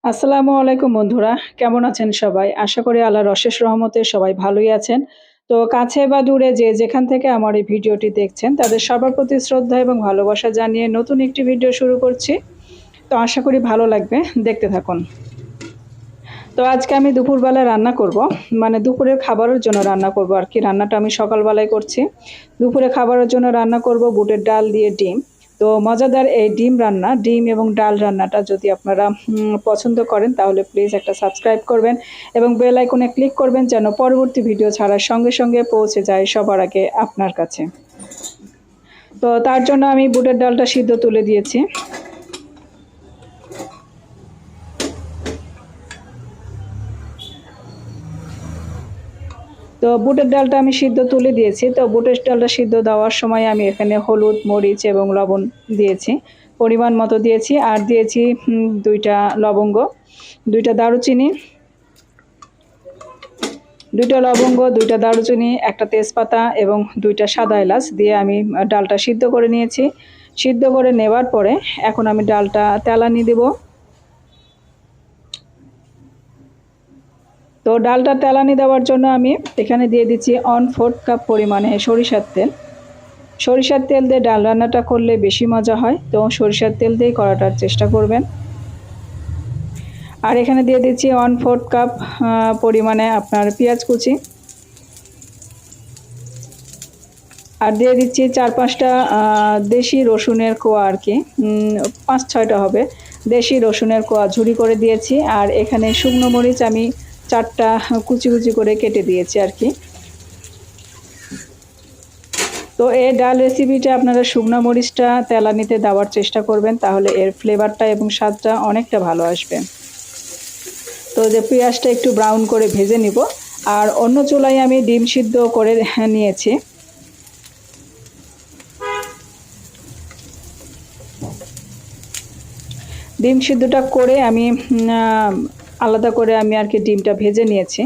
আসসালামু আলাইকুম বন্ধুরা, কেমন আছেন সবাই? আশা করি আল্লাহর অশেষ রহমতে সবাই ভালোই আছেন। তো কাছে বা দূরে যে যেখান থেকে আমার এই ভিডিওটি দেখছেন তাদের সবার প্রতি শ্রদ্ধা এবং ভালোবাসা জানিয়ে নতুন একটি ভিডিও শুরু করছি। তো আশা করি ভালো লাগবে, দেখতে থাকুন। তো আজকে আমি দুপুরবেলা রান্না করব, মানে দুপুরের খাবারের জন্য রান্না করব আর কি। রান্নাটা আমি সকালবেলায় করছি। দুপুরে খাবারের জন্য রান্না করব বুটের ডাল দিয়ে ডিম। তো মজাদার এই ডিম রান্না, ডিম এবং ডাল রান্নাটা যদি আপনারা পছন্দ করেন তাহলে প্লিজ একটা সাবস্ক্রাইব করবেন এবং বেল আইকনে ক্লিক করবেন যেন পরবর্তী ভিডিও ছাড়ার সঙ্গে সঙ্গে পৌঁছে যায় সবার আগে আপনার কাছে। তো তার জন্য আমি বুটের ডালটা সিদ্ধ তুলে দিয়েছি। তো বুটের ডালটা আমি সিদ্ধ তুলে দিয়েছি। তো বুটের ডালটা সিদ্ধ দেওয়ার সময় আমি এখানে হলুদ, মরিচ এবং লবণ দিয়েছি, পরিমাণ মতো দিয়েছি। আর দিয়েছি 2টা লবঙ্গ, 2টা দারুচিনি, 2টা লবঙ্গ, 2টা দারুচিনি, একটা তেজপাতা এবং 2টা সাদা এলাচ দিয়ে আমি ডালটা সিদ্ধ করে নিয়েছি। সিদ্ধ করে নেওয়ার পরে এখন আমি ডালটা তেলানি দেব। তো ডালটা তেলানি দেওয়ার জন্য আমি এখানে দিয়ে দিচ্ছি 1/4 কাপ পরিমাণে সরিষার তেল। সরিষার তেল দিয়ে ডাল রান্নাটা করলে বেশি মজা হয়, তো সরিষার তেল দিয়েই করাটার চেষ্টা করবেন। আর এখানে দিয়ে দিচ্ছি 1/4 কাপ পরিমাণে আপনার পেঁয়াজ কুচি। আর দিয়ে দিচ্ছি 4-5টা দেশি রসুনের কোয়া আর কি, 5-6টা হবে দেশি রসুনের কোয়া ঝুরি করে দিয়েছি। আর এখানে শুকনো মরিচ আমি 4টা কুচি কুচি করে কেটে দিয়েছি আর কি। তো এই ডাল রেসিপিটা আপনারা শুকনো মরিচটা তেলানিতে দেওয়ার চেষ্টা করবেন, তাহলে এর ফ্লেভারটা এবং স্বাদটা অনেকটা ভালো আসবে। তো যে পেঁয়াজটা একটু ব্রাউন করে ভেজে নিব। আর অন্য চুলায় আমি ডিম সিদ্ধ করে নিয়েছি। ডিম সিদ্ধটা করে আমি আলাদা করে আমি আর কি ডিমটা ভেজে নিয়েছি।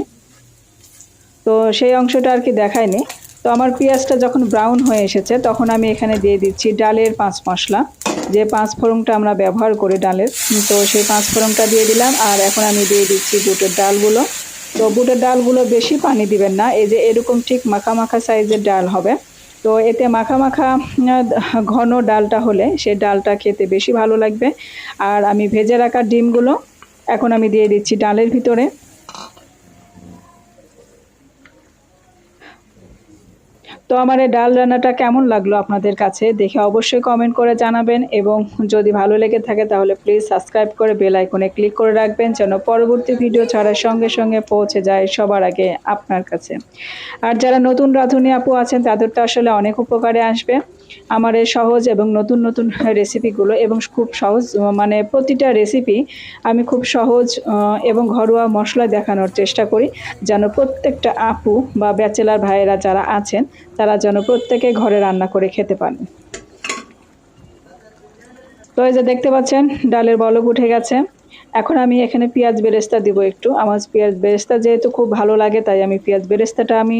তো সেই অংশটা আর কি দেখায়নি। তো আমার পেঁয়াজটা যখন ব্রাউন হয়ে এসেছে তখন আমি এখানে দিয়ে দিচ্ছি ডালের 5 মশলা, যে 5 ফোড়নটা আমরা ব্যবহার করি ডালের। তো সেই 5 ফোড়নটা দিয়ে দিলাম। আর এখন আমি দিয়ে দিচ্ছি বুটের ডালগুলো। তো বুটের ডালগুলো বেশি পানি দিবেন না, এই যে এরকম ঠিক মাখা মাখা সাইজের ডাল হবে। তো এতে মাখা মাখা ঘন ডালটা হলে সে ডালটা খেতে বেশি ভালো লাগবে। আর আমি ভেজে রাখা ডিমগুলো এখন আমি দিয়ে দিচ্ছি ডালের ভিতরে। তো আমার এই ডাল রান্নাটা কেমন লাগলো আপনাদের কাছে দেখে অবশ্যই কমেন্ট করে জানাবেন এবং যদি ভালো লেগে থাকে তাহলে প্লিজ সাবস্ক্রাইব করে বেল আইকনে ক্লিক করে রাখবেন যেন পরবর্তী ভিডিও ছাড়ার সঙ্গে সঙ্গে পৌঁছে যায় সবার আগে আপনার কাছে। আর যারা নতুন রাঁধুনি আপু আছেন তাদের তো আসলে অনেক উপকারে আসবে আমার এই সহজ এবং নতুন নতুন রেসিপিগুলো, এবং খুব সহজ, মানে প্রতিটা রেসিপি আমি খুব সহজ এবং ঘরোয়া মশলা দেখানোর চেষ্টা করি যেন প্রত্যেকটা আপু বা ব্যাচেলার ভাইয়েরা যারা আছেন তারা যেন প্রত্যেকে ঘরে রান্না করে খেতে পারেন। তো এই যে দেখতে পাচ্ছেন ডালের বলক উঠে গেছে। এখন আমি এখানে পেঁয়াজ বেরেস্তা দিব একটু। আমার পেঁয়াজ বেরেস্তা যেহেতু খুব ভালো লাগে তাই আমি পেঁয়াজ বেরেস্তাটা আমি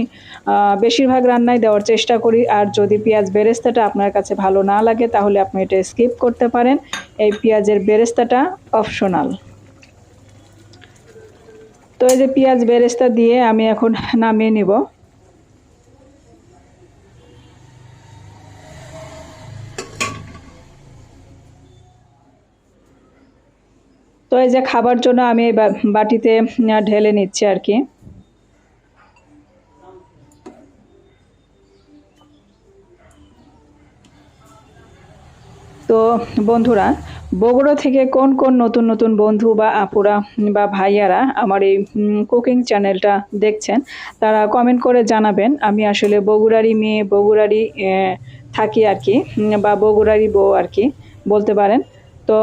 বেশিরভাগ রান্নায় দেওয়ার চেষ্টা করি। আর যদি পেঁয়াজ বেরেস্তাটা আপনার কাছে ভালো না লাগে তাহলে আপনি এটা স্কিপ করতে পারেন, এই পেঁয়াজের বেরেস্তাটা অপশনাল। তো এই যে পেঁয়াজ বেরেস্তা দিয়ে আমি এখন নামিয়ে নিব। তো এই যে খাবার জন্য আমি বাটিতে ঢেলে নিচ্ছি আর কি। তো বন্ধুরা, বগুড়া থেকে কোন কোন নতুন নতুন বন্ধু বা আপুরা বা ভাইয়ারা আমার এই কুকিং চ্যানেলটা দেখছেন তারা কমেন্ট করে জানাবেন। আমি আসলে বগুড়ারই মেয়ে, বগুড়ারই থাকি আর কি, বা বগুড়ারই বউ আর কি বলতে পারেন। তো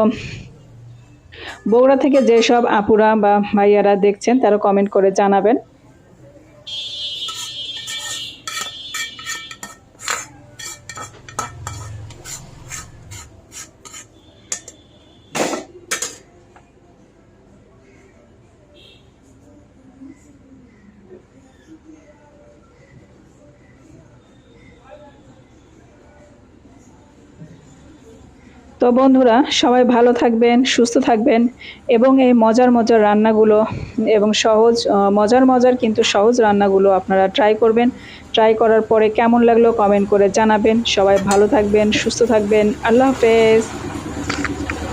বগুড়া থেকে যেসব আপুরা বা ভাইয়ারা দেখছেন তারা কমেন্ট করে জানাবেন। তো তো বন্ধুরা, সবাই ভালো থাকবেন, সুস্থ থাকবেন এবং এই মজার মজার রান্নাগুলো এবং সহজ মজার কিন্তু সহজ রান্নাগুলো আপনারা ট্রাই করবেন। ট্রাই করার পরে কেমন লাগলো কমেন্ট করে জানাবেন। সবাই ভালো থাকবেন, সুস্থ থাকবেন। আল্লাহ হাফেজ।